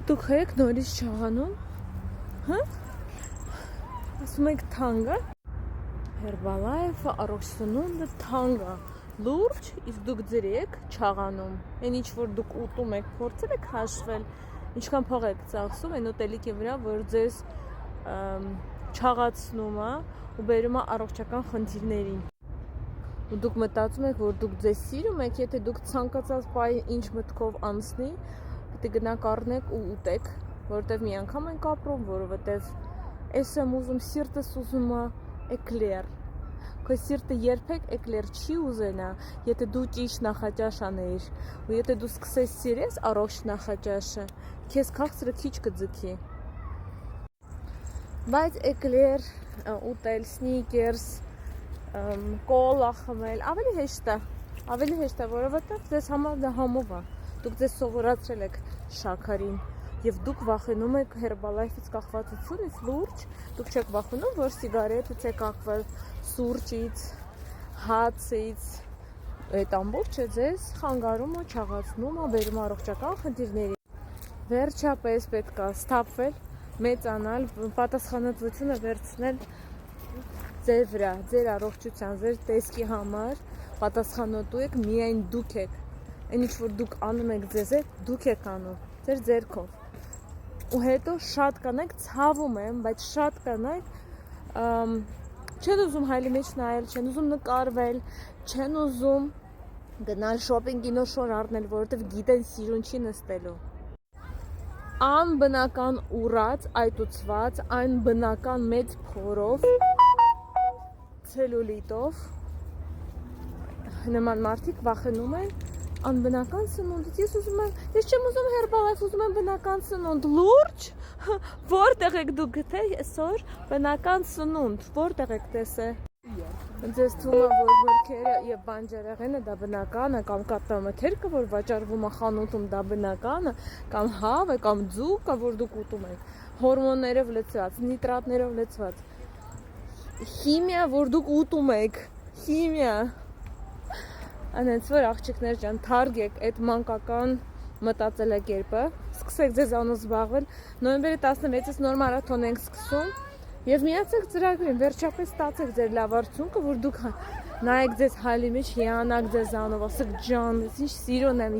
Դուք եք նորից չաղանում, հա? Ասում եք թանգա, Herbalife-ը առողջ սնունդը թանգա, լուրջ, իսկ դուք ձեր եք չաղանում, այն ինչ որ դուք ուտում եք, փորձել եք հաշվել, ինչքան փող եք ծախսում այն ուտելիքի վրա, որ ձեզ չաղացնում է ու բերում է առողջական խնդիրներին։ Ու դուք մտածում եք, որ դուք ձեզ սիրում եք, եթե դուք ցանկացած բայ ինչ մտքով անցնի, պետք է գնաք առնեք ու ուտեք, որովհետև մի անգամ ենք ապրում, որովհետև ես եմ ուզում, սիրտս ուզում է էկլեր։ Քո սիրտը երբեք էկլեր չի ուզենա, եթե դու ճիշտ նախաճաշ անեիր, ու եթե դու սկսես սիրես առողջ նախաճաշը, քեզ քաղցրը քիչ կձգի։ Բայց էկլեր ուտել, սնիկերս, կոլա խմել ավելի հեշտ է, որովհետև ձեզ համար դա համով է, դուք ձեզ սովորացրել եք շաքարին եւ դուք վախենում եք Herbalife-ից կախվածությունից լուրջ, դուք չեք վախենում, որ սիգարետից եք կախվել, սուրճից, հացից, այդ ամբողջը ձեզ խանգարում ու չաղացնում ու բերում առողջական խնդիրների։ Վերջապես պետք է սթափվել, մեծանալ, պատասխանատվությունը վերցնել ձեր վրա, ձեր առողջության, ձեր տեսքի համար պատասխանատու եք միայն դուք եք։ Այն ինչ որ դուք անում եք ձեզ հետ, դուք եք անում, ձեր ձեռքով։ Ու հետո շատ կանայք ցավում են, բայց շատ կանայք չեն ուզում հայլի մեջ նայել, չեն ուզում նկարվել, չեն ուզում գնալ շոփինգի նոր շոր առնել, որովհետև գիտեն սիրուն չի նստելու։ Անբնական ուռած, այտուցված, այն բնական մեծ փորով, ցելյուլիտով նման մարդիկ վախենում են անբնական սնունդից։ Ես չեմ ուզում Herbalife, ուզում եմ բնական սնունդ, լուրջ, որտեղ եք դուք գտել այսօր բնական սնունդ, որտեղ եք տեսել։ Ձեզ թվում է, որ մրգերը եւ բանջարեղենը դա բնական է, կամ կատամթերքը, որ վաճառվում է խանութում, դա բնական է, կամ հավը, կամ ձուկը, որ դուք ուտում եք, հորմոններով լցված, նիտրատներով լցված, քիմիա, որ դուք ուտում եք, քիմիա։ Անենց որ աղջիկներ ջան, թարգեք այդ մանկական մտածելակերպը, սկսեք ձեզանով զբաղվել, նոյեմբերի 16-ից նոր մարաթոն ենք սկսում եւ միացեք ծրագրին, վերջապես ստացեք ձեր լավ արդյունքը, որ դուք նայեք ձեզ հալի մեջ, հիանաք ձեզանով, ասեք ջան, ինչ սիրուն եմ